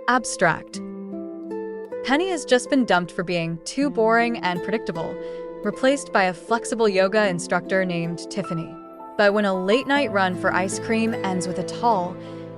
Abstract. Penny has just been dumped for being too boring and predictable, replaced by a flexible yoga instructor named Tiffany. But when a late-night run for ice cream ends with a tall,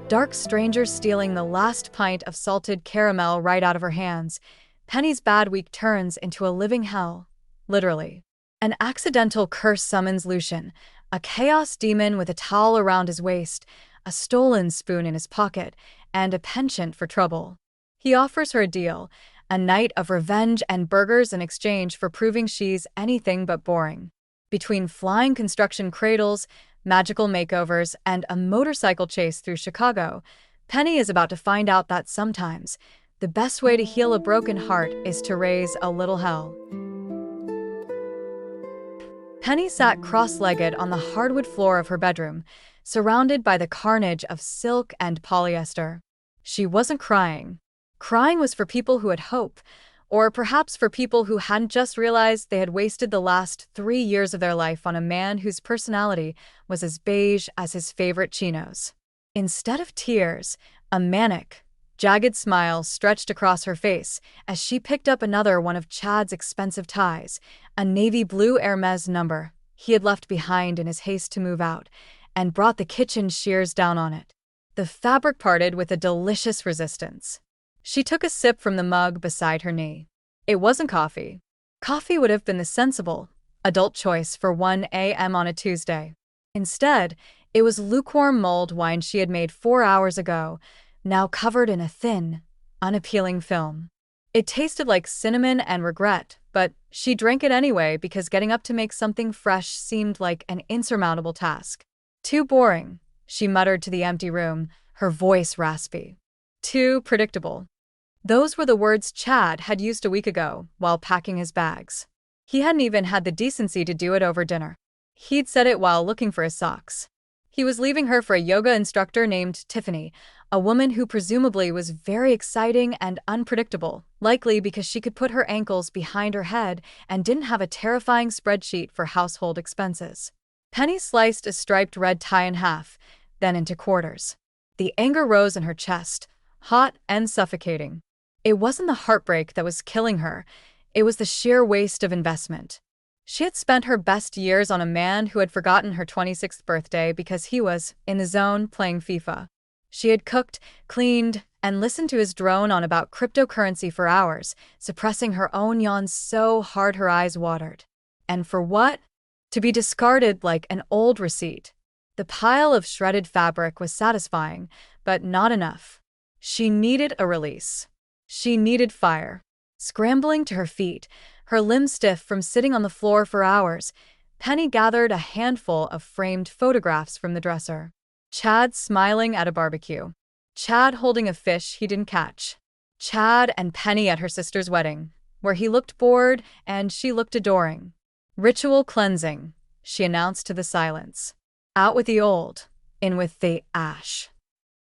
dark stranger stealing the last pint of salted caramel right out of her hands, Penny's bad week turns into a living hell. Literally. An accidental curse summons Lucian, a chaos demon with a towel around his waist, a stolen spoon in his pocket, and a penchant for trouble. He offers her a deal, a night of revenge and burgers in exchange for proving she's anything but boring. Between flying construction cradles, magical makeovers, and a motorcycle chase through Chicago, Penny is about to find out that sometimes the best way to heal a broken heart is to raise a little hell. Penny sat cross-legged on the hardwood floor of her bedroom, surrounded by the carnage of silk and polyester. She wasn't crying. Crying was for people who had hope, or perhaps for people who hadn't just realized they had wasted the last 3 years of their life on a man whose personality was as beige as his favorite chinos. Instead of tears, a manic, jagged smile stretched across her face as she picked up another one of Chad's expensive ties, a navy blue Hermes number he had left behind in his haste to move out, and brought the kitchen shears down on it. The fabric parted with a delicious resistance. She took a sip from the mug beside her knee. It wasn't coffee. Coffee would have been the sensible, adult choice for 1 a.m. on a Tuesday. Instead, it was lukewarm mulled wine she had made 4 hours ago, now covered in a thin, unappealing film. It tasted like cinnamon and regret, but she drank it anyway because getting up to make something fresh seemed like an insurmountable task. Too boring, she muttered to the empty room, her voice raspy. Too predictable. Those were the words Chad had used a week ago while packing his bags. He hadn't even had the decency to do it over dinner. He'd said it while looking for his socks. He was leaving her for a yoga instructor named Tiffany, a woman who presumably was very exciting and unpredictable, likely because she could put her ankles behind her head and didn't have a terrifying spreadsheet for household expenses. Penny sliced a striped red tie in half, then into quarters. The anger rose in her chest, hot and suffocating. It wasn't the heartbreak that was killing her, it was the sheer waste of investment. She had spent her best years on a man who had forgotten her 26th birthday because he was in the zone playing FIFA. She had cooked, cleaned, and listened to his drone on about cryptocurrency for hours, suppressing her own yawns so hard her eyes watered. And for what? To be discarded like an old receipt. The pile of shredded fabric was satisfying, but not enough. She needed a release. She needed fire. Scrambling to her feet, her limbs stiff from sitting on the floor for hours, Penny gathered a handful of framed photographs from the dresser. Chad smiling at a barbecue. Chad holding a fish he didn't catch. Chad and Penny at her sister's wedding, where he looked bored and she looked adoring. Ritual cleansing, she announced to the silence. Out with the old, in with the ash.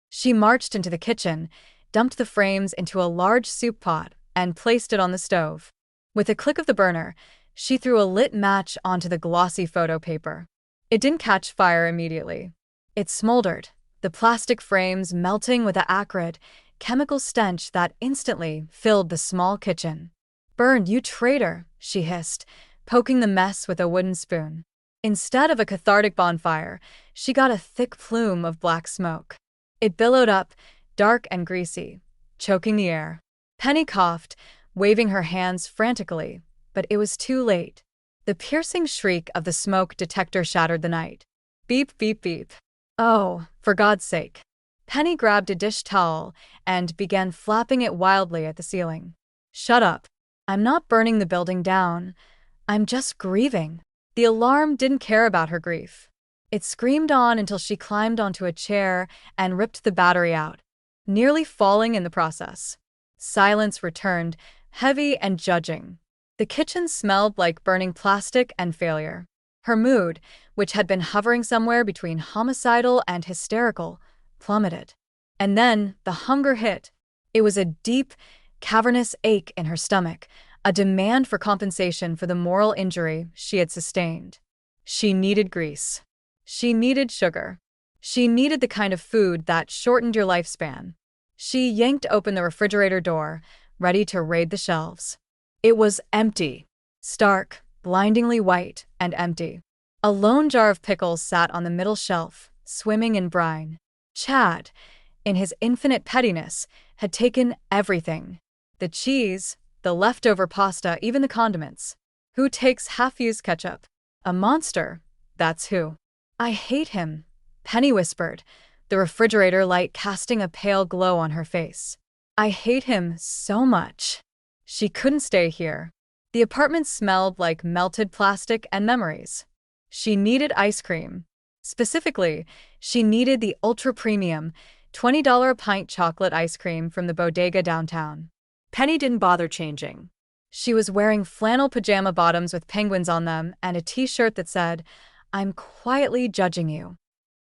She marched into the kitchen, dumped the frames into a large soup pot, and placed it on the stove. With a click of the burner, she threw a lit match onto the glossy photo paper. It didn't catch fire immediately. It smoldered, the plastic frames melting with an acrid, chemical stench that instantly filled the small kitchen. "Burned, you traitor," she hissed, poking the mess with a wooden spoon. Instead of a cathartic bonfire, she got a thick plume of black smoke. It billowed up, dark and greasy, choking the air. Penny coughed, waving her hands frantically, but it was too late. The piercing shriek of the smoke detector shattered the night. Beep, beep, beep. Oh, for God's sake. Penny grabbed a dish towel and began flapping it wildly at the ceiling. Shut up. I'm not burning the building down. I'm just grieving. The alarm didn't care about her grief. It screamed on until she climbed onto a chair and ripped the battery out, nearly falling in the process. Silence returned, heavy and judging. The kitchen smelled like burning plastic and failure. Her mood, which had been hovering somewhere between homicidal and hysterical, plummeted. And then the hunger hit. It was a deep, cavernous ache in her stomach, a demand for compensation for the moral injury she had sustained. She needed grease. She needed sugar. She needed the kind of food that shortened your lifespan. She yanked open the refrigerator door, ready to raid the shelves. It was empty. Stark, blindingly white, and empty. A lone jar of pickles sat on the middle shelf, swimming in brine. Chad, in his infinite pettiness, had taken everything. The cheese, the leftover pasta, even the condiments. Who takes half-used ketchup? A monster, that's who. I hate him, Penny whispered, the refrigerator light casting a pale glow on her face. I hate him so much. She couldn't stay here. The apartment smelled like melted plastic and memories. She needed ice cream. Specifically, she needed the ultra-premium, $20 a pint chocolate ice cream from the bodega downtown. Penny didn't bother changing. She was wearing flannel pajama bottoms with penguins on them and a t-shirt that said, "I'm quietly judging you."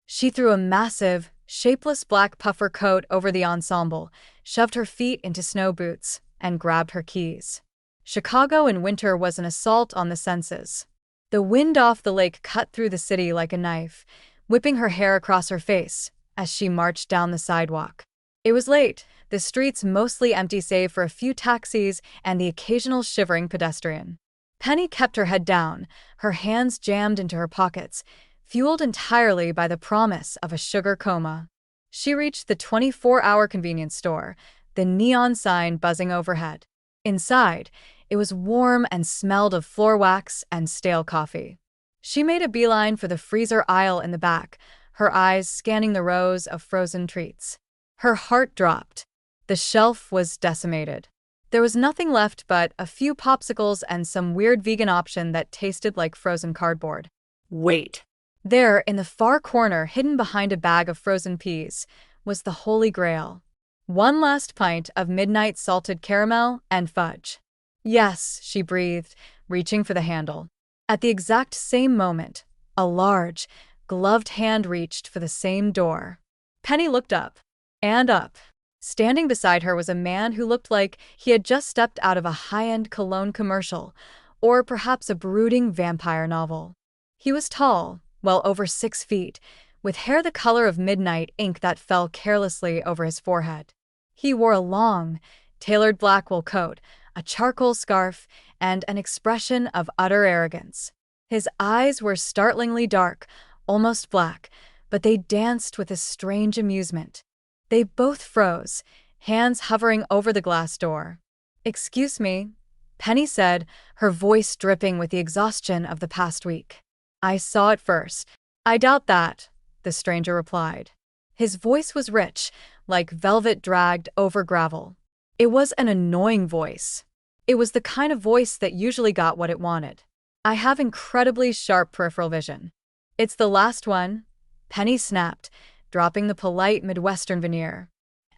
She threw a massive, shapeless black puffer coat over the ensemble, shoved her feet into snow boots, and grabbed her keys. Chicago in winter was an assault on the senses. The wind off the lake cut through the city like a knife, whipping her hair across her face as she marched down the sidewalk. It was late, the streets mostly empty save for a few taxis and the occasional shivering pedestrian. Penny kept her head down, her hands jammed into her pockets, fueled entirely by the promise of a sugar coma. She reached the 24-hour convenience store, the neon sign buzzing overhead. Inside, it was warm and smelled of floor wax and stale coffee. She made a beeline for the freezer aisle in the back, her eyes scanning the rows of frozen treats. Her heart dropped. The shelf was decimated. There was nothing left but a few popsicles and some weird vegan option that tasted like frozen cardboard. Wait. There, in the far corner, hidden behind a bag of frozen peas, was the Holy Grail. One last pint of midnight salted caramel and fudge. Yes, she breathed, reaching for the handle. At the exact same moment, a large, gloved hand reached for the same door. Penny looked up. And up. Standing beside her was a man who looked like he had just stepped out of a high-end cologne commercial, or perhaps a brooding vampire novel. He was tall, well over 6 feet, with hair the color of midnight ink that fell carelessly over his forehead. He wore a long, tailored black wool coat, a charcoal scarf, and an expression of utter arrogance. His eyes were startlingly dark, almost black, but they danced with a strange amusement. They both froze, hands hovering over the glass door. "Excuse me," Penny said, her voice dripping with the exhaustion of the past week. "I saw it first." "I doubt that," the stranger replied. His voice was rich, like velvet dragged over gravel. It was an annoying voice. It was the kind of voice that usually got what it wanted. "I have incredibly sharp peripheral vision." "It's the last one," Penny snapped, dropping the polite Midwestern veneer.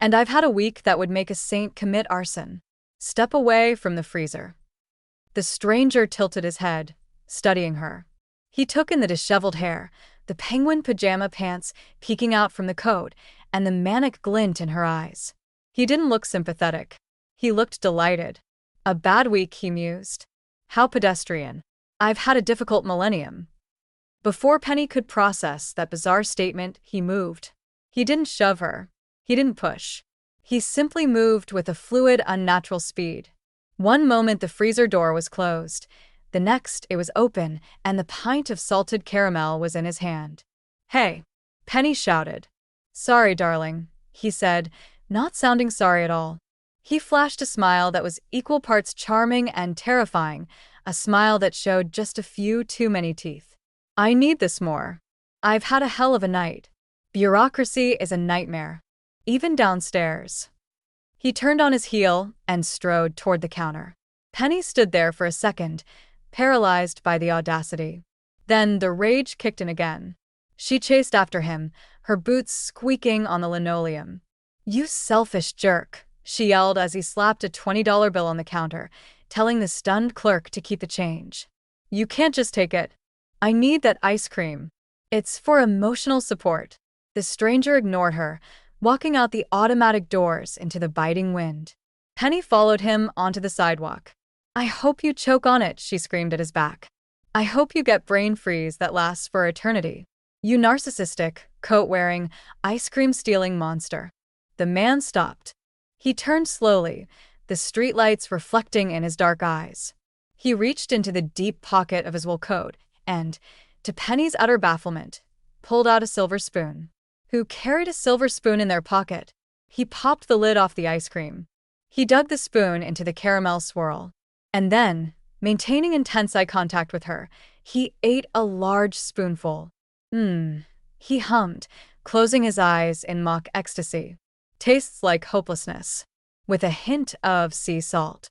"And I've had a week that would make a saint commit arson." "Step away from the freezer." The stranger tilted his head, studying her. He took in the disheveled hair, the penguin pajama pants peeking out from the coat, and the manic glint in her eyes. He didn't look sympathetic. He looked delighted. "A bad week," he mused. "How pedestrian. I've had a difficult millennium." Before Penny could process that bizarre statement, he moved. He didn't shove her. He didn't push. He simply moved with a fluid, unnatural speed. One moment the freezer door was closed. The next it was open, and the pint of salted caramel was in his hand. "Hey!" Penny shouted. "Sorry, darling," he said, not sounding sorry at all. He flashed a smile that was equal parts charming and terrifying, a smile that showed just a few too many teeth. "I need this more. I've had a hell of a night. Bureaucracy is a nightmare. Even downstairs." He turned on his heel and strode toward the counter. Penny stood there for a second, paralyzed by the audacity. Then the rage kicked in again. She chased after him, her boots squeaking on the linoleum. "You selfish jerk," she yelled as he slapped a $20 bill on the counter, telling the stunned clerk to keep the change. "You can't just take it. I need that ice cream. It's for emotional support." The stranger ignored her, walking out the automatic doors into the biting wind. Penny followed him onto the sidewalk. "I hope you choke on it," she screamed at his back. "I hope you get brain freeze that lasts for eternity. You narcissistic, coat-wearing, ice-cream-stealing monster." The man stopped. He turned slowly, the streetlights reflecting in his dark eyes. He reached into the deep pocket of his wool coat and, to Penny's utter bafflement, pulled out a silver spoon. Who carried a silver spoon in their pocket? He popped the lid off the ice cream. He dug the spoon into the caramel swirl. And then, maintaining intense eye contact with her, he ate a large spoonful. He hummed, closing his eyes in mock ecstasy. Tastes like hopelessness, with a hint of sea salt.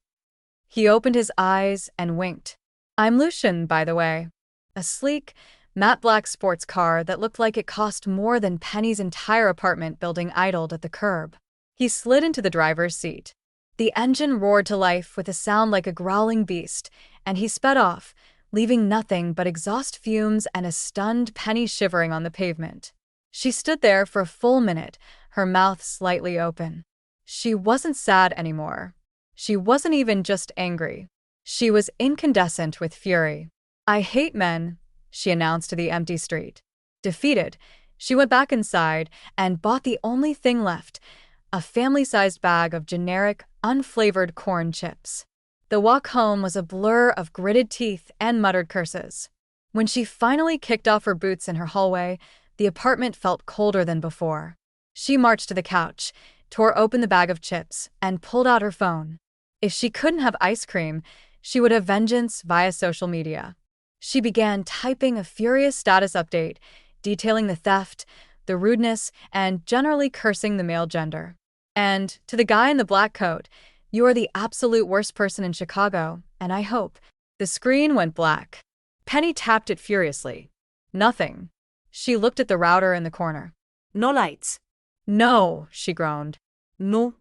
He opened his eyes and winked. I'm Lucian, by the way. A sleek, matte black sports car that looked like it cost more than Penny's entire apartment building idled at the curb. He slid into the driver's seat. The engine roared to life with a sound like a growling beast, and he sped off, leaving nothing but exhaust fumes and a stunned Penny shivering on the pavement. She stood there for a full minute, her mouth slightly open. She wasn't sad anymore. She wasn't even just angry. She was incandescent with fury. I hate men, she announced to the empty street. Defeated, she went back inside and bought the only thing left, a family-sized bag of generic, unflavored corn chips. The walk home was a blur of gritted teeth and muttered curses. When she finally kicked off her boots in her hallway, the apartment felt colder than before. She marched to the couch, tore open the bag of chips, and pulled out her phone. If she couldn't have ice cream, she would have vengeance via social media. She began typing a furious status update, detailing the theft, the rudeness, and generally cursing the male gender. And, to the guy in the black coat, you are the absolute worst person in Chicago, and I hope. The screen went black. Penny tapped it furiously. Nothing. She looked at the router in the corner. No lights. No, she groaned. No.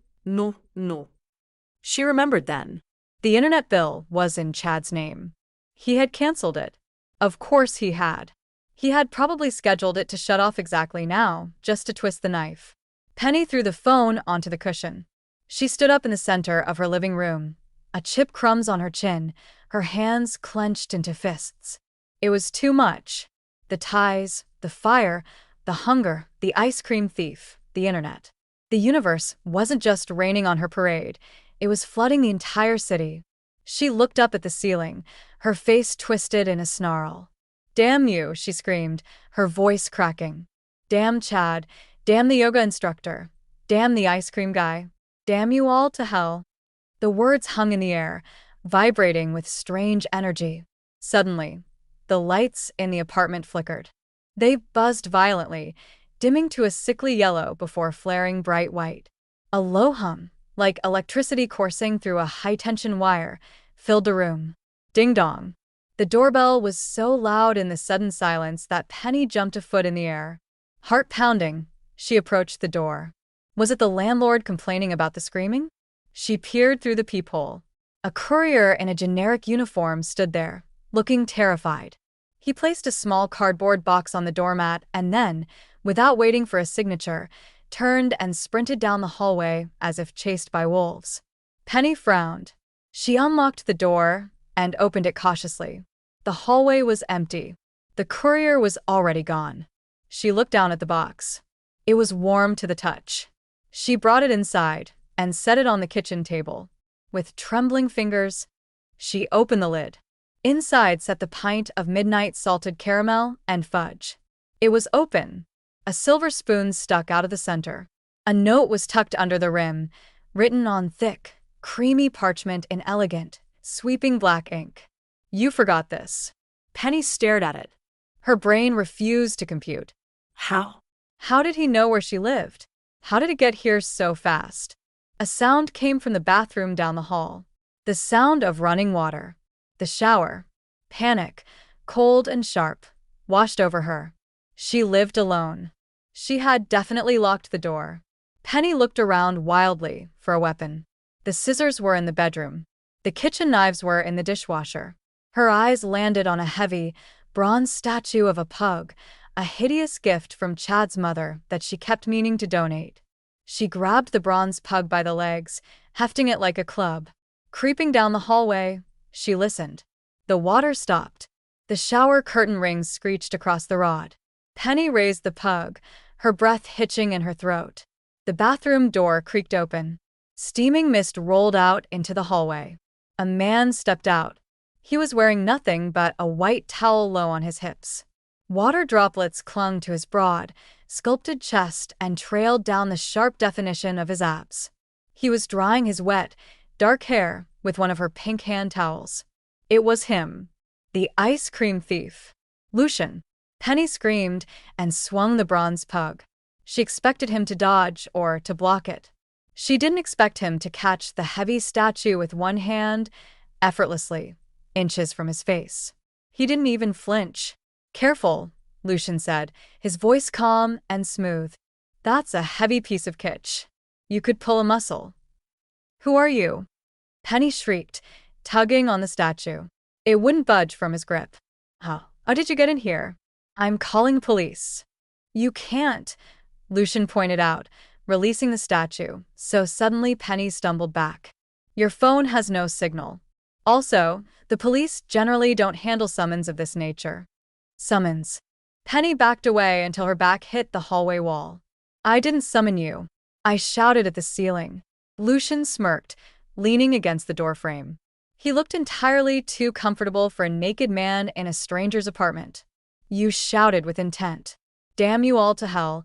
She remembered then. The internet bill was in Chad's name. He had canceled it. Of course he had. He had probably scheduled it to shut off exactly now, just to twist the knife. Penny threw the phone onto the cushion. She stood up in the center of her living room, a chip crumbs on her chin, her hands clenched into fists. It was too much. The ties, the fire, the hunger, the ice cream thief, the internet. The universe wasn't just raining on her parade, it was flooding the entire city. She looked up at the ceiling, her face twisted in a snarl. Damn you, she screamed, her voice cracking. Damn Chad, damn the yoga instructor, damn the ice cream guy, damn you all to hell. The words hung in the air, vibrating with strange energy. Suddenly, the lights in the apartment flickered. They buzzed violently, dimming to a sickly yellow before flaring bright white. A low hum, like electricity coursing through a high-tension wire, filled the room. Ding-dong. The doorbell was so loud in the sudden silence that Penny jumped a foot in the air. Heart pounding, she approached the door. Was it the landlord complaining about the screaming? She peered through the peephole. A courier in a generic uniform stood there, looking terrified. He placed a small cardboard box on the doormat and then, without waiting for a signature, turned and sprinted down the hallway as if chased by wolves. Penny frowned. She unlocked the door and opened it cautiously. The hallway was empty. The courier was already gone. She looked down at the box. It was warm to the touch. She brought it inside and set it on the kitchen table. With trembling fingers, she opened the lid. Inside sat the pint of midnight salted caramel and fudge. It was open. A silver spoon stuck out of the center. A note was tucked under the rim, written on thick, creamy parchment in elegant, sweeping black ink. You forgot this. Penny stared at it. Her brain refused to compute. How? How did he know where she lived? How did it get here so fast? A sound came from the bathroom down the hall. The sound of running water. The shower. Panic, cold and sharp, washed over her. She lived alone. She had definitely locked the door. Penny looked around wildly for a weapon. The scissors were in the bedroom. The kitchen knives were in the dishwasher. Her eyes landed on a heavy, bronze statue of a pug, a hideous gift from Chad's mother that she kept meaning to donate. She grabbed the bronze pug by the legs, hefting it like a club. Creeping down the hallway, she listened. The water stopped. The shower curtain rings screeched across the rod. Penny raised the pug, her breath hitching in her throat. The bathroom door creaked open. Steaming mist rolled out into the hallway. A man stepped out. He was wearing nothing but a white towel low on his hips. Water droplets clung to his broad, sculpted chest and trailed down the sharp definition of his abs. He was drying his wet, dark hair with one of her pink hand towels. It was him, the ice cream thief. Lucian. Penny screamed and swung the bronze pug. She expected him to dodge or to block it. She didn't expect him to catch the heavy statue with one hand, effortlessly, inches from his face. He didn't even flinch. "Careful," Lucian said, his voice calm and smooth. "That's a heavy piece of kitsch. You could pull a muscle." "Who are you?" Penny shrieked, tugging on the statue. It wouldn't budge from his grip. How did you get in here?" "I'm calling police." "You can't," Lucian pointed out, releasing the statue, so suddenly Penny stumbled back. "Your phone has no signal. Also, the police generally don't handle summons of this nature." "Summons." Penny backed away until her back hit the hallway wall. "I didn't summon you. I shouted at the ceiling." Lucian smirked, leaning against the doorframe. He looked entirely too comfortable for a naked man in a stranger's apartment. "You shouted with intent. Damn you all to hell.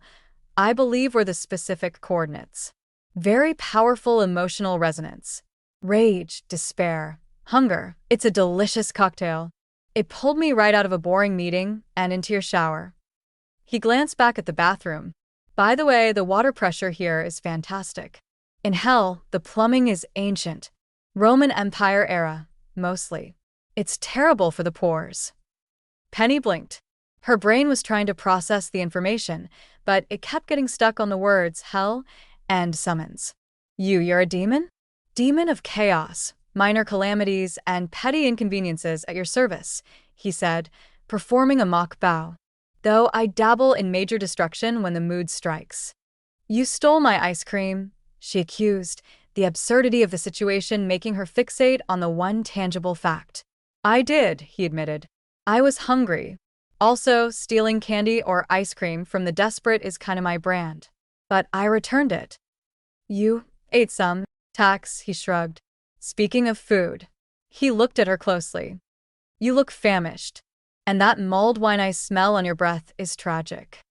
I believe were the specific coordinates. Very powerful emotional resonance. Rage, despair, hunger. It's a delicious cocktail. It pulled me right out of a boring meeting and into your shower." He glanced back at the bathroom. "By the way, the water pressure here is fantastic. In hell, the plumbing is ancient. Roman Empire era, mostly. It's terrible for the pores." Penny blinked. Her brain was trying to process the information, but it kept getting stuck on the words hell and summons. You're a demon? Demon of chaos, minor calamities, and petty inconveniences at your service," he said, performing a mock bow. "Though I dabble in major destruction when the mood strikes." "You stole my ice cream," she accused, the absurdity of the situation making her fixate on the one tangible fact. "I did," he admitted. "I was hungry. Also, stealing candy or ice cream from the desperate is kinda my brand. But I returned it." "You ate some." "Tax," he shrugged. "Speaking of food." He looked at her closely. "You look famished. And that mulled wine I smell on your breath is tragic."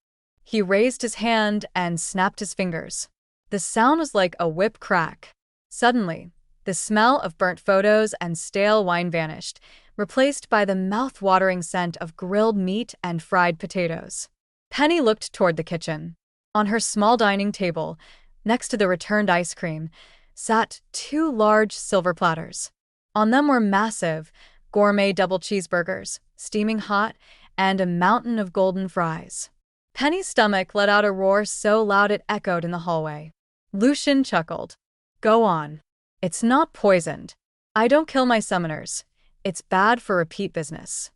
He raised his hand and snapped his fingers. The sound was like a whip crack. Suddenly, the smell of burnt photos and stale wine vanished, replaced by the mouth-watering scent of grilled meat and fried potatoes. Penny looked toward the kitchen. On her small dining table, next to the returned ice cream, sat two large silver platters. On them were massive, gourmet double cheeseburgers, steaming hot, and a mountain of golden fries. Penny's stomach let out a roar so loud it echoed in the hallway. Lucian chuckled. "Go on. It's not poisoned. I don't kill my summoners. It's bad for repeat business."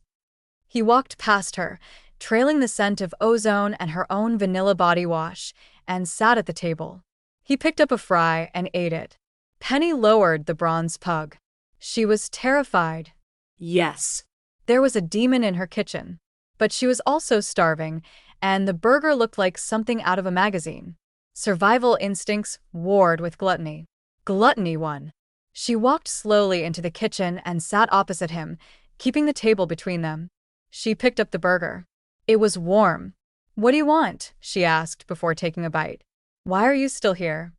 He walked past her, trailing the scent of ozone and her own vanilla body wash, and sat at the table. He picked up a fry and ate it. Penny lowered the bronze pug. She was terrified. Yes. There was a demon in her kitchen. But she was also starving, and the burger looked like something out of a magazine. Survival instincts warred with gluttony. Gluttony won. She walked slowly into the kitchen and sat opposite him, keeping the table between them. She picked up the burger. It was warm. "What do you want?" she asked before taking a bite. "Why are you still here?"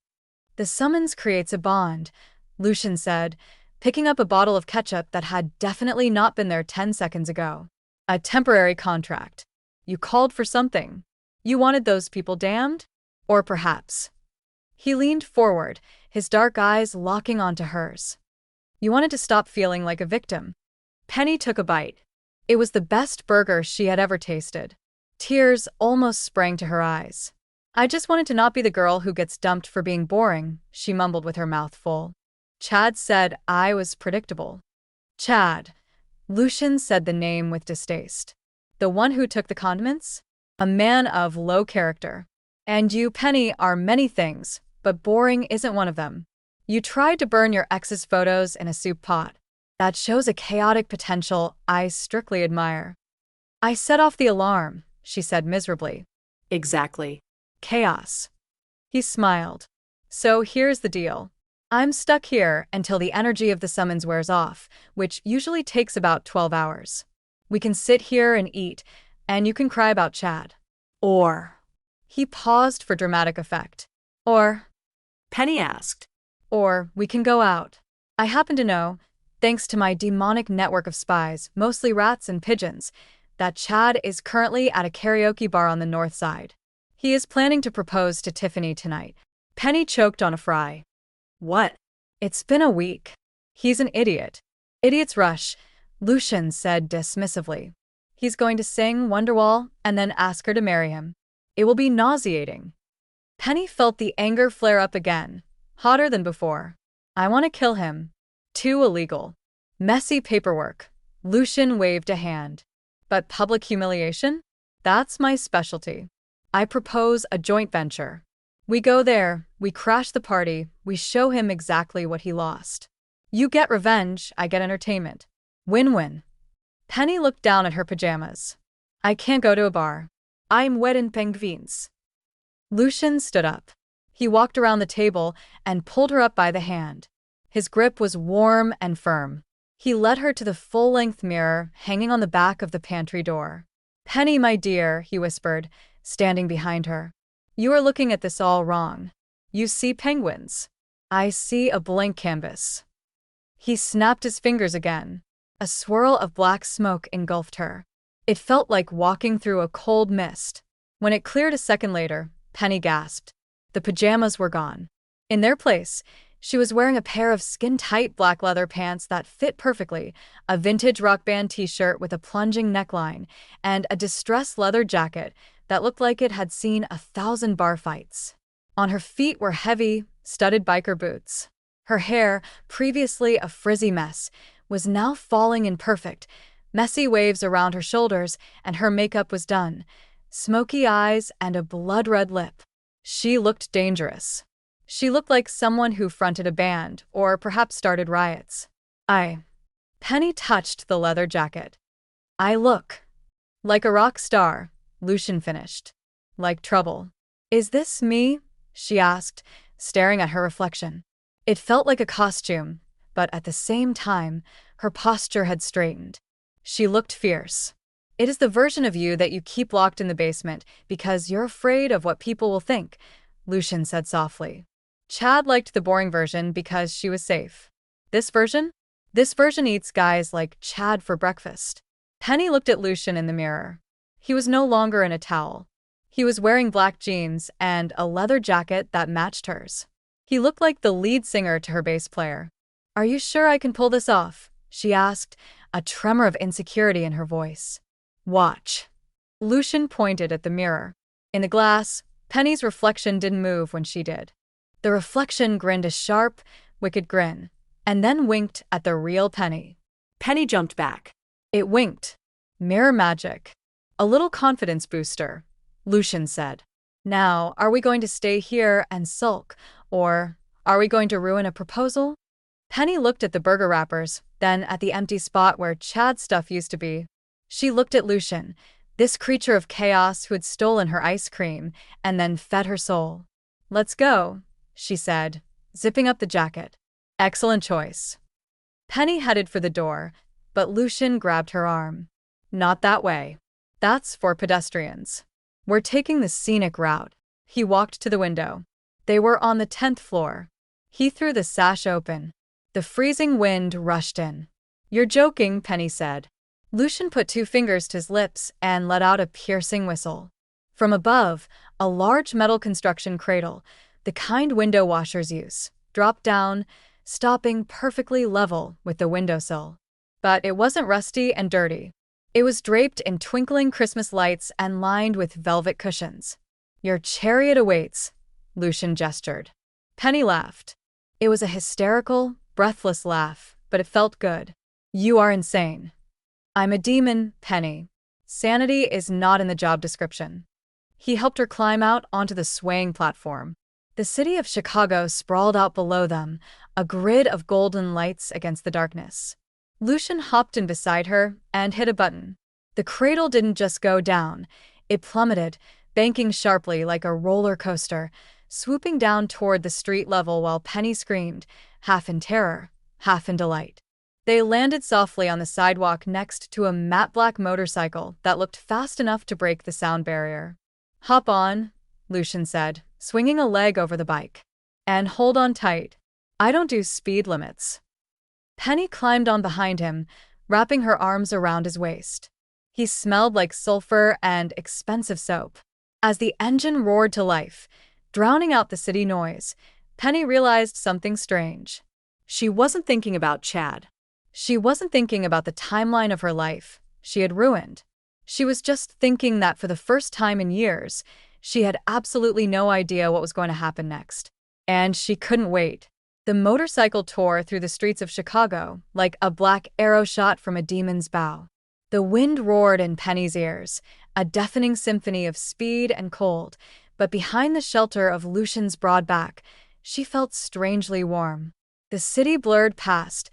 "The summons creates a bond," Lucian said, picking up a bottle of ketchup that had definitely not been there 10 seconds ago. "A temporary contract. You called for something. You wanted those people damned? Or perhaps." He leaned forward, his dark eyes locking onto hers. "You wanted to stop feeling like a victim." Penny took a bite. It was the best burger she had ever tasted. Tears almost sprang to her eyes. "I just wanted to not be the girl who gets dumped for being boring," she mumbled with her mouth full. "Chad said I was predictable." "Chad." Lucian said the name with distaste. "The one who took the condiments? A man of low character. And you, Penny, are many things, but boring isn't one of them. You tried to burn your ex's photos in a soup pot. That shows a chaotic potential I strictly admire." "I set off the alarm," she said miserably. Exactly. "Chaos." He smiled. So here's the deal. I'm stuck here until the energy of the summons wears off, which usually takes about 12 hours. We can sit here and eat, and you can cry about Chad. Or, He paused for dramatic effect. Or Penny asked. we can go out. I happen to know, thanks to my demonic network of spies, mostly rats and pigeons, that Chad is currently at a karaoke bar on the north side. He is planning to propose to Tiffany tonight. Penny choked on a fry. What? It's been a week. He's an idiot. Idiot's rush, Lucian said dismissively. He's going to sing Wonderwall and then ask her to marry him. It will be nauseating. Penny felt the anger flare up again, hotter than before. I want to kill him. Too illegal. Messy paperwork. Lucian waved a hand. But public humiliation? That's my specialty. I propose a joint venture. We go there, we crash the party, we show him exactly what he lost. You get revenge, I get entertainment. Win-win. Penny looked down at her pajamas. I can't go to a bar. I'm wet in penguins. Lucian stood up. He walked around the table and pulled her up by the hand. His grip was warm and firm. He led her to the full-length mirror hanging on the back of the pantry door. Penny, my dear, he whispered, standing behind her. You are looking at this all wrong. You see penguins. I see a blank canvas. He snapped his fingers again. A swirl of black smoke engulfed her. It felt like walking through a cold mist. When it cleared a second later, Penny gasped. The pajamas were gone. In their place, she was wearing a pair of skin-tight black leather pants that fit perfectly, a vintage rock band t-shirt with a plunging neckline, and a distressed leather jacket that looked like it had seen 1,000 bar fights. On her feet were heavy, studded biker boots. Her hair, previously a frizzy mess, was now falling in perfect, messy waves around her shoulders, and her makeup was done. Smoky eyes and a blood-red lip. She looked dangerous. She looked like someone who fronted a band, or perhaps started riots. Penny touched the leather jacket. I look like a rock star, Lucian finished. Like trouble. Is this me? She asked, staring at her reflection. It felt like a costume, but at the same time, her posture had straightened. She looked fierce. It is the version of you that you keep locked in the basement because you're afraid of what people will think, Lucian said softly. Chad liked the boring version because she was safe. This version? This version eats guys like Chad for breakfast. Penny looked at Lucian in the mirror. He was no longer in a towel. He was wearing black jeans and a leather jacket that matched hers. He looked like the lead singer to her bass player. Are you sure I can pull this off? She asked, a tremor of insecurity in her voice. Watch. Lucian pointed at the mirror. In the glass, Penny's reflection didn't move when she did. The reflection grinned a sharp, wicked grin, and then winked at the real Penny. Penny jumped back. It winked. Mirror magic. A little confidence booster, Lucian said. Now, are we going to stay here and sulk, or are we going to ruin a proposal? Penny looked at the burger wrappers, then at the empty spot where Chad's stuff used to be. She looked at Lucian, this creature of chaos who had stolen her ice cream and then fed her soul. Let's go, she said, zipping up the jacket. Excellent choice. Penny headed for the door, but Lucian grabbed her arm. Not that way. That's for pedestrians. We're taking the scenic route. He walked to the window. They were on the 10th floor. He threw the sash open. The freezing wind rushed in. You're joking, Penny said. Lucian put 2 fingers to his lips and let out a piercing whistle. From above, a large metal construction cradle, the kind window washers use, dropped down, stopping perfectly level with the windowsill. But it wasn't rusty and dirty. It was draped in twinkling Christmas lights and lined with velvet cushions. Your chariot awaits, Lucian gestured. Penny laughed. It was a hysterical, breathless laugh, but it felt good. You are insane. I'm a demon, Penny. Sanity is not in the job description. He helped her climb out onto the swaying platform. The city of Chicago sprawled out below them, a grid of golden lights against the darkness. Lucian hopped in beside her and hit a button. The cradle didn't just go down, it plummeted, banking sharply like a roller coaster, swooping down toward the street level while Penny screamed, half in terror, half in delight. They landed softly on the sidewalk next to a matte black motorcycle that looked fast enough to break the sound barrier. "Hop on," Lucian said, swinging a leg over the bike. "And hold on tight. I don't do speed limits." Penny climbed on behind him, wrapping her arms around his waist. He smelled like sulfur and expensive soap. As the engine roared to life, drowning out the city noise, Penny realized something strange. She wasn't thinking about Chad. She wasn't thinking about the timeline of her life she had ruined. She was just thinking that for the first time in years, she had absolutely no idea what was going to happen next. And she couldn't wait. The motorcycle tore through the streets of Chicago like a black arrow shot from a demon's bow. The wind roared in Penny's ears, a deafening symphony of speed and cold, but behind the shelter of Lucian's broad back, she felt strangely warm. The city blurred past,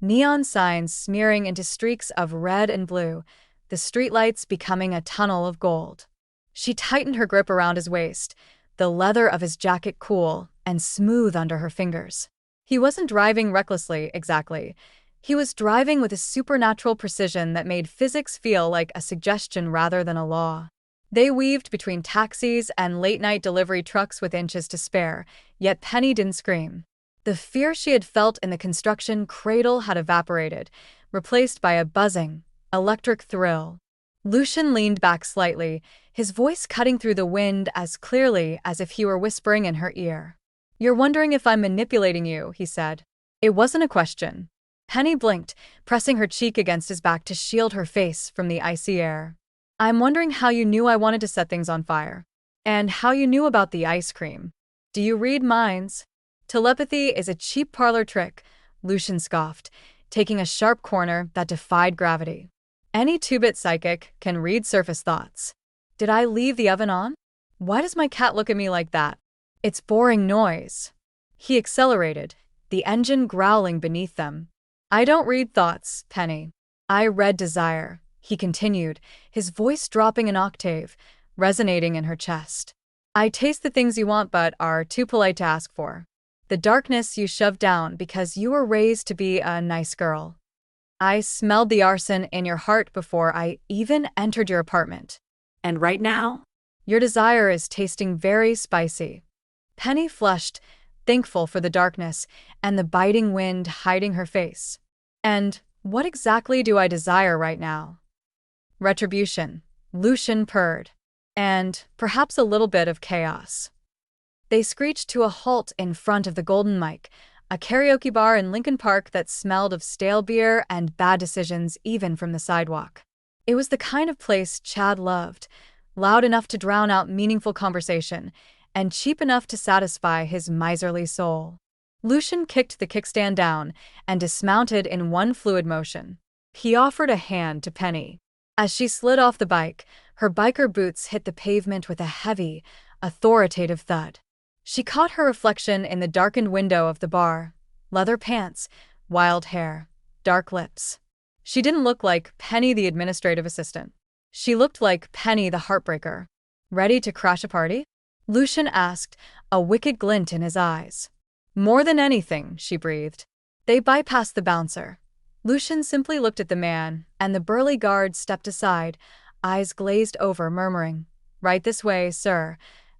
neon signs smearing into streaks of red and blue, the streetlights becoming a tunnel of gold. She tightened her grip around his waist, the leather of his jacket cool and smooth under her fingers. He wasn't driving recklessly, exactly. He was driving with a supernatural precision that made physics feel like a suggestion rather than a law. They weaved between taxis and late-night delivery trucks with inches to spare, yet Penny didn't scream. The fear she had felt in the construction cradle had evaporated, replaced by a buzzing, electric thrill. Lucian leaned back slightly, his voice cutting through the wind as clearly as if he were whispering in her ear. "You're wondering if I'm manipulating you," he said. It wasn't a question. Penny blinked, pressing her cheek against his back to shield her face from the icy air. "I'm wondering how you knew I wanted to set things on fire. And how you knew about the ice cream. Do you read minds?" "Telepathy is a cheap parlor trick," Lucian scoffed, taking a sharp corner that defied gravity. "Any two-bit psychic can read surface thoughts." "Did I leave the oven on? Why does my cat look at me like that? It's boring noise." He accelerated, the engine growling beneath them. "I don't read thoughts, Penny. I read desire," he continued, his voice dropping an octave, resonating in her chest. "I taste the things you want but are too polite to ask for. The darkness you shoved down because you were raised to be a nice girl. I smelled the arson in your heart before I even entered your apartment. And right now? Your desire is tasting very spicy." Penny flushed, thankful for the darkness and the biting wind hiding her face. "And what exactly do I desire right now?" "Retribution," Lucian purred. "And perhaps a little bit of chaos." They screeched to a halt in front of the Golden Mike, a karaoke bar in Lincoln Park that smelled of stale beer and bad decisions even from the sidewalk. It was the kind of place Chad loved, loud enough to drown out meaningful conversation, and cheap enough to satisfy his miserly soul. Lucian kicked the kickstand down and dismounted in one fluid motion. He offered a hand to Penny. As she slid off the bike, her biker boots hit the pavement with a heavy, authoritative thud. She caught her reflection in the darkened window of the bar. Leather pants, wild hair, dark lips. She didn't look like Penny the administrative assistant. She looked like Penny the heartbreaker. "Ready to crash a party?" Lucian asked, a wicked glint in his eyes. "More than anything," she breathed. They bypassed the bouncer. Lucian simply looked at the man, and the burly guard stepped aside, eyes glazed over, murmuring, "Right this way, sir,"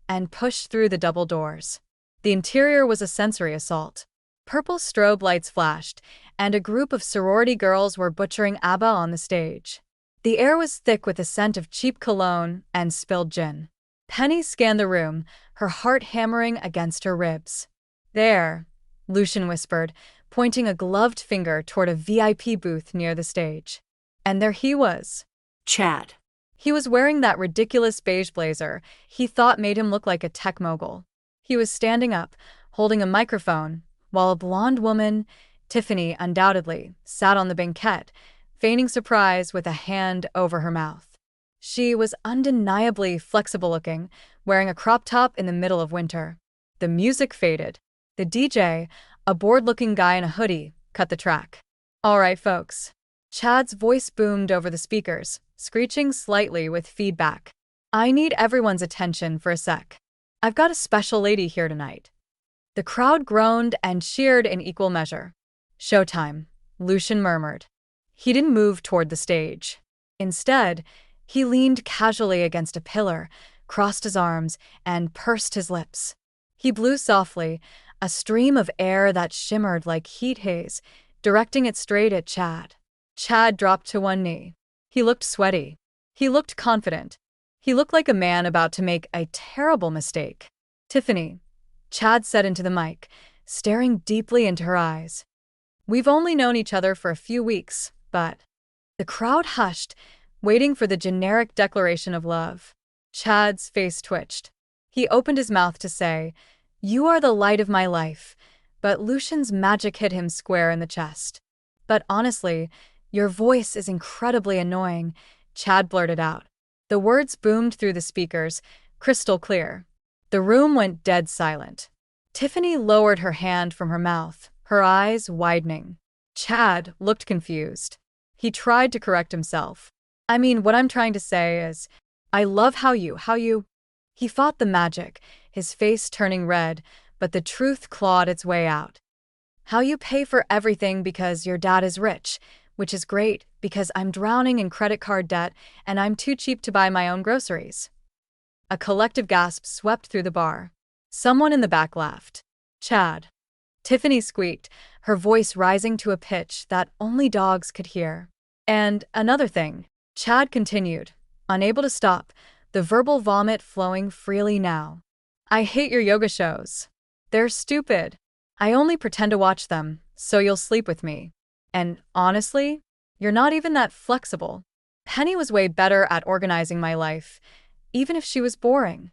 and pushed through the double doors. The interior was a sensory assault. Purple strobe lights flashed, and a group of sorority girls were butchering ABBA on the stage. The air was thick with the scent of cheap cologne and spilled gin. Penny scanned the room, her heart hammering against her ribs. "There," Lucian whispered, pointing a gloved finger toward a VIP booth near the stage. And there he was. Chad. He was wearing that ridiculous beige blazer he thought made him look like a tech mogul. He was standing up, holding a microphone, while a blonde woman, Tiffany undoubtedly, sat on the banquette, feigning surprise with a hand over her mouth. She was undeniably flexible-looking, wearing a crop top in the middle of winter. The music faded. The DJ, a bored-looking guy in a hoodie, cut the track. "All right, folks." Chad's voice boomed over the speakers, screeching slightly with feedback. "I need everyone's attention for a sec. I've got a special lady here tonight. The crowd groaned and cheered in equal measure. Showtime, Lucian murmured. He didn't move toward the stage. Instead, he leaned casually against a pillar, crossed his arms, and pursed his lips. He blew softly, a stream of air that shimmered like heat haze, directing it straight at Chad. Chad dropped to one knee. He looked sweaty. He looked confident. He looked like a man about to make a terrible mistake. Tiffany, Chad said into the mic, staring deeply into her eyes. We've only known each other for a few weeks, but… The crowd hushed, waiting for the generic declaration of love. Chad's face twitched. He opened his mouth to say, "You are the light of my life," but Lucian's magic hit him square in the chest. "But honestly, your voice is incredibly annoying," Chad blurted out. The words boomed through the speakers, crystal clear. The room went dead silent. Tiffany lowered her hand from her mouth, her eyes widening. Chad looked confused. He tried to correct himself. "I mean, what I'm trying to say is, I love how you… He fought the magic, his face turning red, but the truth clawed its way out. "How you pay for everything because your dad is rich, which is great because I'm drowning in credit card debt and I'm too cheap to buy my own groceries." A collective gasp swept through the bar. Someone in the back laughed. "Chad." Tiffany squeaked, her voice rising to a pitch that only dogs could hear. "And another thing," Chad continued, unable to stop, the verbal vomit flowing freely now. "I hate your yoga shows. They're stupid. I only pretend to watch them, so you'll sleep with me. And honestly, you're not even that flexible. Penny was way better at organizing my life, even if she was boring."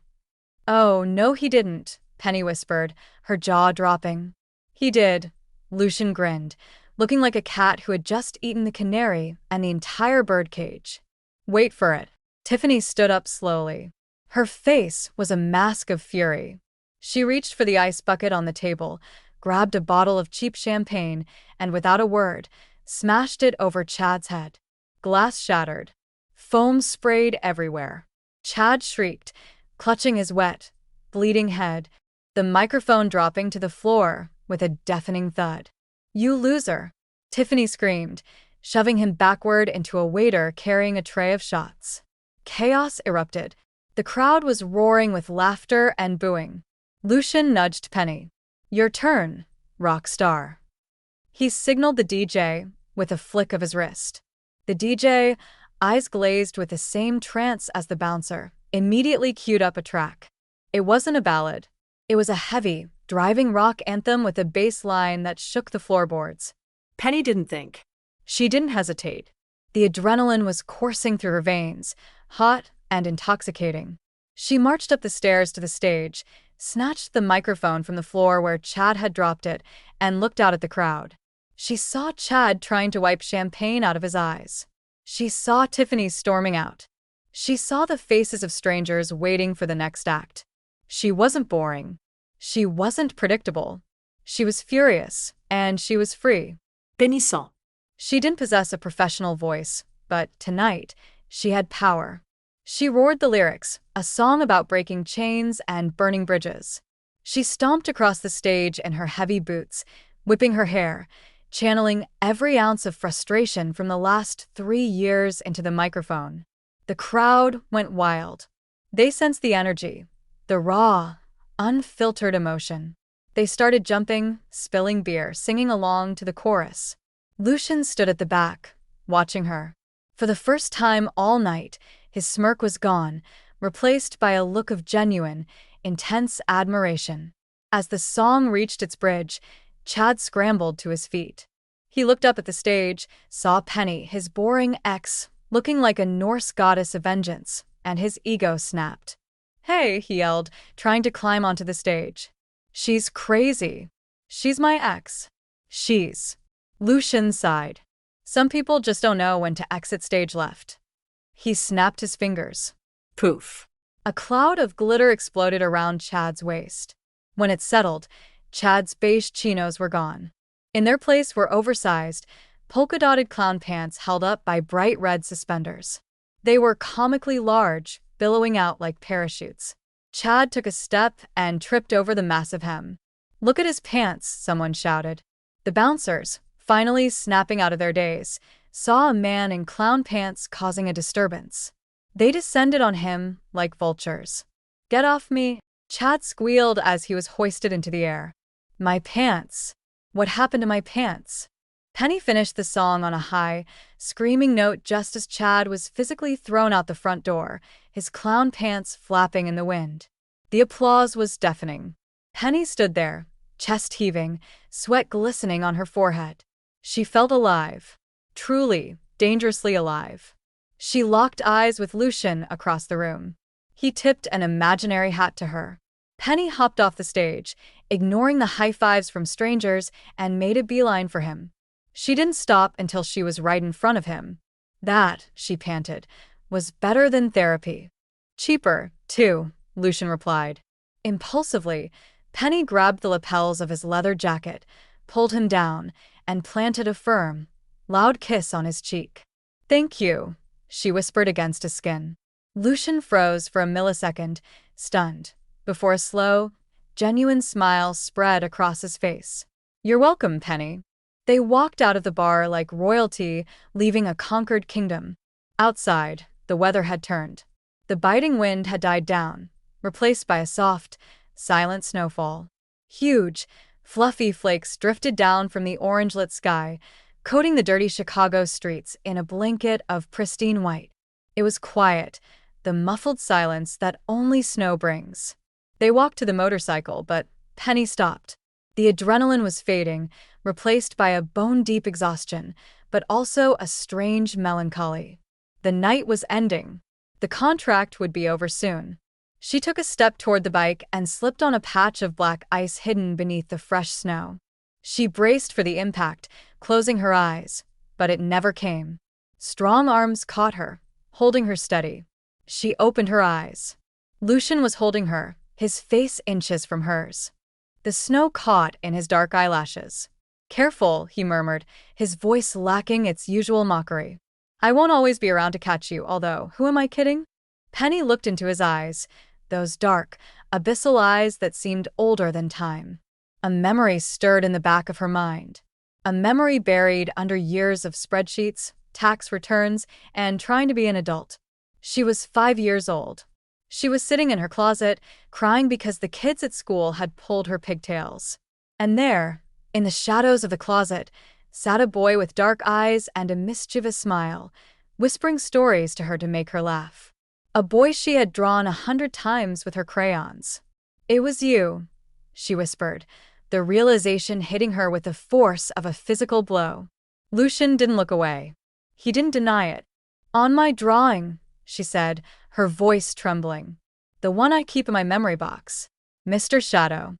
"Oh, no he didn't," Penny whispered, her jaw dropping. "He did," Lucian grinned, looking like a cat who had just eaten the canary and the entire birdcage. "Wait for it." Tiffany stood up slowly. Her face was a mask of fury. She reached for the ice bucket on the table, grabbed a bottle of cheap champagne, and without a word, smashed it over Chad's head. Glass shattered. Foam sprayed everywhere. Chad shrieked, clutching his wet, bleeding head, the microphone dropping to the floor with a deafening thud. "You loser," Tiffany screamed, shoving him backward into a waiter carrying a tray of shots. Chaos erupted. The crowd was roaring with laughter and booing. Lucian nudged Penny. "Your turn, rock star." He signaled the DJ with a flick of his wrist. The DJ, eyes glazed with the same trance as the bouncer, immediately queued up a track. It wasn't a ballad. It was a heavy, driving rock anthem with a bass line that shook the floorboards. Penny didn't think. She didn't hesitate. The adrenaline was coursing through her veins, hot and intoxicating. She marched up the stairs to the stage, snatched the microphone from the floor where Chad had dropped it, and looked out at the crowd. She saw Chad trying to wipe champagne out of his eyes. She saw Tiffany storming out. She saw the faces of strangers waiting for the next act. She wasn't boring. She wasn't predictable. She was furious, and she was free. Bénissant. She didn't possess a professional voice, but tonight, she had power. She roared the lyrics, a song about breaking chains and burning bridges. She stomped across the stage in her heavy boots, whipping her hair, channeling every ounce of frustration from the last 3 years into the microphone. The crowd went wild. They sensed the energy, the raw, unfiltered emotion. They started jumping, spilling beer, singing along to the chorus. Lucian stood at the back, watching her. For the first time all night, his smirk was gone, replaced by a look of genuine, intense admiration. As the song reached its bridge, Chad scrambled to his feet. He looked up at the stage, saw Penny, his boring ex, looking like a Norse goddess of vengeance, and his ego snapped. "Hey," he yelled, trying to climb onto the stage. "She's crazy. She's my ex. She's…" Lucian sighed. "Some people just don't know when to exit stage left." He snapped his fingers. Poof. A cloud of glitter exploded around Chad's waist. When it settled, Chad's beige chinos were gone. In their place were oversized, polka-dotted clown pants held up by bright red suspenders. They were comically large, billowing out like parachutes. Chad took a step and tripped over the massive hem. "Look at his pants," someone shouted. The bouncers, finally snapping out of their daze, saw a man in clown pants causing a disturbance. They descended on him like vultures. "Get off me!" Chad squealed as he was hoisted into the air. "My pants! What happened to my pants?" Penny finished the song on a high, screaming note just as Chad was physically thrown out the front door, his clown pants flapping in the wind. The applause was deafening. Penny stood there, chest heaving, sweat glistening on her forehead. She felt alive. Truly, dangerously alive. She locked eyes with Lucian across the room. He tipped an imaginary hat to her. Penny hopped off the stage, ignoring the high fives from strangers, and made a beeline for him. She didn't stop until she was right in front of him. That, she panted, was better than therapy. "Cheaper, too," Lucian replied. Impulsively, Penny grabbed the lapels of his leather jacket, pulled him down, and planted a firm, loud kiss on his cheek. "Thank you," she whispered against his skin. Lucian froze for a millisecond, stunned, before a slow, genuine smile spread across his face. "You're welcome, Penny." They walked out of the bar like royalty, leaving a conquered kingdom. Outside, the weather had turned. The biting wind had died down, replaced by a soft, silent snowfall. Huge, fluffy flakes drifted down from the orange-lit sky, coating the dirty Chicago streets in a blanket of pristine white. It was quiet, the muffled silence that only snow brings. They walked to the motorcycle, but Penny stopped. The adrenaline was fading, replaced by a bone-deep exhaustion, but also a strange melancholy. The night was ending. The contract would be over soon. She took a step toward the bike and slipped on a patch of black ice hidden beneath the fresh snow. She braced for the impact, closing her eyes, but it never came. Strong arms caught her, holding her steady. She opened her eyes. Lucian was holding her, his face inches from hers. The snow caught in his dark eyelashes. "Careful," he murmured, his voice lacking its usual mockery. "I won't always be around to catch you, although, who am I kidding?" Penny looked into his eyes, those dark, abyssal eyes that seemed older than time. A memory stirred in the back of her mind. A memory buried under years of spreadsheets, tax returns, and trying to be an adult. She was 5 years old. She was sitting in her closet, crying because the kids at school had pulled her pigtails. And there, in the shadows of the closet, sat a boy with dark eyes and a mischievous smile, whispering stories to her to make her laugh. A boy she had drawn 100 times with her crayons. "It was you," she whispered, the realization hitting her with the force of a physical blow. Lucian didn't look away. He didn't deny it. "On my drawing," she said, her voice trembling. "The one I keep in my memory box. Mr. Shadow.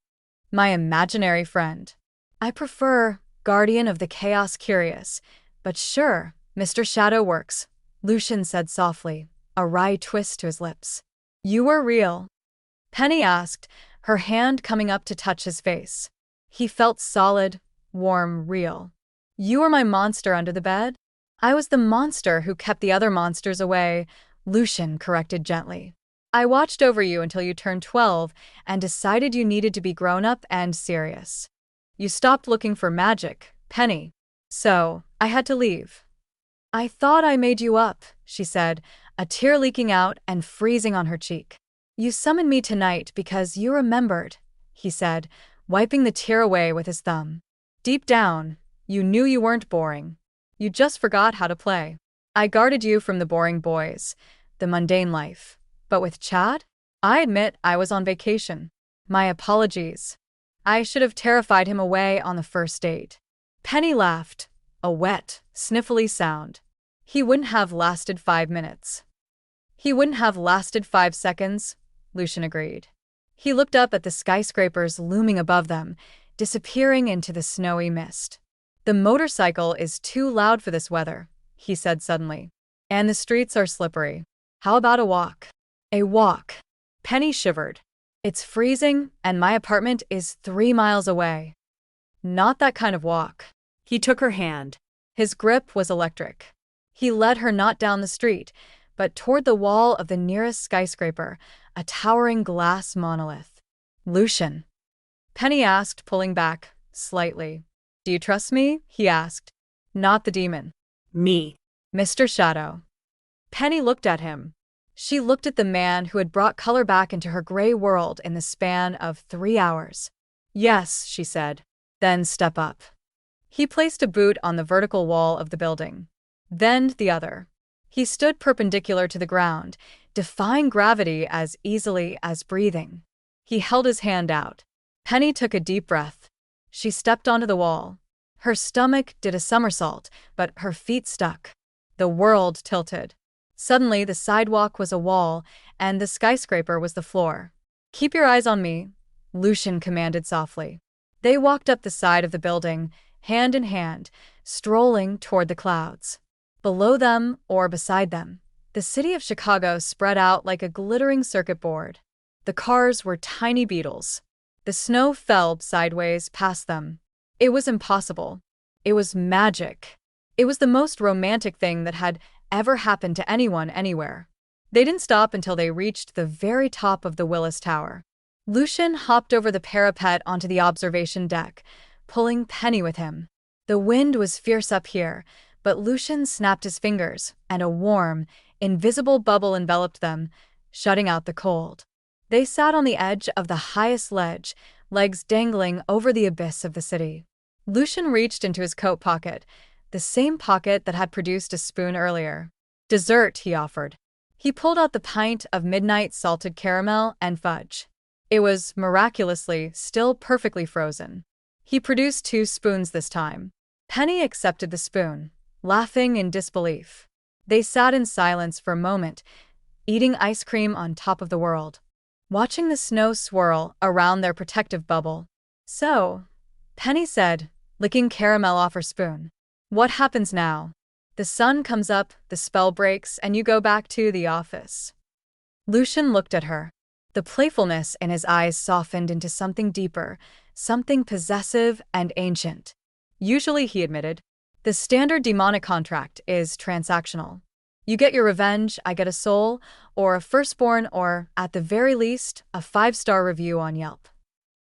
My imaginary friend. I prefer Guardian of the Chaos Curious, but sure, Mr. Shadow works," Lucian said softly, a wry twist to his lips. "You were real?" Penny asked, her hand coming up to touch his face. He felt solid, warm, real. "You were my monster under the bed?" "I was the monster who kept the other monsters away," Lucian corrected gently. "I watched over you until you turned 12 and decided you needed to be grown up and serious. You stopped looking for magic, Penny. So, I had to leave." "I thought I made you up," she said, a tear leaking out and freezing on her cheek. "You summoned me tonight because you remembered," he said, wiping the tear away with his thumb. "Deep down, you knew you weren't boring. You just forgot how to play. I guarded you from the boring boys, the mundane life. But with Chad? I admit I was on vacation. My apologies. I should have terrified him away on the first date." Penny laughed, a wet, sniffly sound. "He wouldn't have lasted 5 minutes." "He wouldn't have lasted 5 seconds," Lucian agreed. He looked up at the skyscrapers looming above them, disappearing into the snowy mist. "The motorcycle is too loud for this weather," he said suddenly. "And the streets are slippery. How about a walk?" "A walk." Penny shivered. "It's freezing, and my apartment is 3 miles away." "Not that kind of walk." He took her hand. His grip was electric. He led her not down the street, but toward the wall of the nearest skyscraper, a towering glass monolith. Lucian, Penny asked, pulling back slightly. Do you trust me? He asked. Not the demon. Me. Mr. Shadow. Penny looked at him. She looked at the man who had brought color back into her gray world in the span of 3 hours. Yes, she said. Then step up. He placed a boot on the vertical wall of the building. Then the other. He stood perpendicular to the ground, defying gravity as easily as breathing. He held his hand out. Penny took a deep breath. She stepped onto the wall. Her stomach did a somersault, but her feet stuck. The world tilted. Suddenly, the sidewalk was a wall, and the skyscraper was the floor. Keep your eyes on me, Lucian commanded softly. They walked up the side of the building, hand in hand, strolling toward the clouds. Below them, or beside them, the city of Chicago spread out like a glittering circuit board. The cars were tiny beetles. The snow fell sideways past them. It was impossible. It was magic. It was the most romantic thing that had ever happened to anyone anywhere. They didn't stop until they reached the very top of the Willis Tower. Lucian hopped over the parapet onto the observation deck, pulling Penny with him. The wind was fierce up here, but Lucian snapped his fingers, and a warm, invisible bubble enveloped them, shutting out the cold. They sat on the edge of the highest ledge, legs dangling over the abyss of the city. Lucian reached into his coat pocket, the same pocket that had produced a spoon earlier. Dessert, he offered. He pulled out the pint of midnight salted caramel and fudge. It was, miraculously, still perfectly frozen. He produced 2 spoons this time. Penny accepted the spoon, laughing in disbelief. They sat in silence for a moment, eating ice cream on top of the world, watching the snow swirl around their protective bubble. So, Penny said, licking caramel off her spoon, what happens now? The sun comes up, the spell breaks, and you go back to the office. Lucian looked at her. The playfulness in his eyes softened into something deeper, something possessive and ancient. Usually, he admitted, the standard demonic contract is transactional. You get your revenge, I get a soul, or a firstborn, or, at the very least, a 5-star review on Yelp.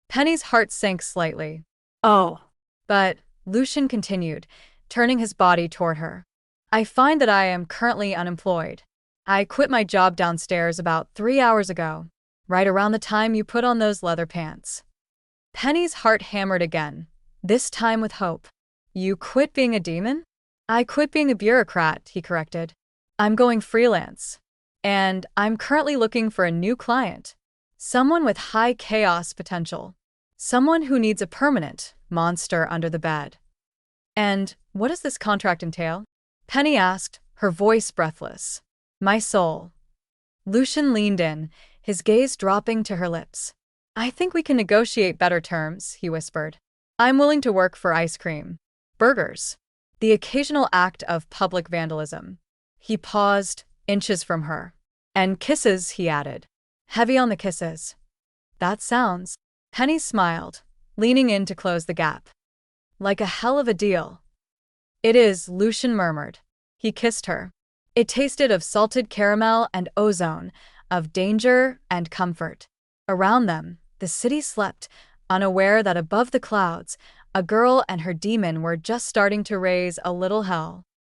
Penny's heart sank slightly. Oh. But, Lucian continued, turning his body toward her. I find that I am currently unemployed. I quit my job downstairs about 3 hours ago, right around the time you put on those leather pants. Penny's heart hammered again, this time with hope. You quit being a demon? I quit being a bureaucrat, he corrected. I'm going freelance. And I'm currently looking for a new client. Someone with high chaos potential. Someone who needs a permanent monster under the bed. And what does this contract entail? Penny asked, her voice breathless. My soul. Lucian leaned in, his gaze dropping to her lips. I think we can negotiate better terms, he whispered. I'm willing to work for ice cream, burgers, the occasional act of public vandalism. He paused, inches from her. And kisses, he added. Heavy on the kisses. That sounds. Penny smiled, leaning in to close the gap. Like a hell of a deal. It is, Lucian murmured. He kissed her. It tasted of salted caramel and ozone, of danger and comfort. Around them, the city slept, unaware that above the clouds, a girl and her demon were just starting to raise a little hell.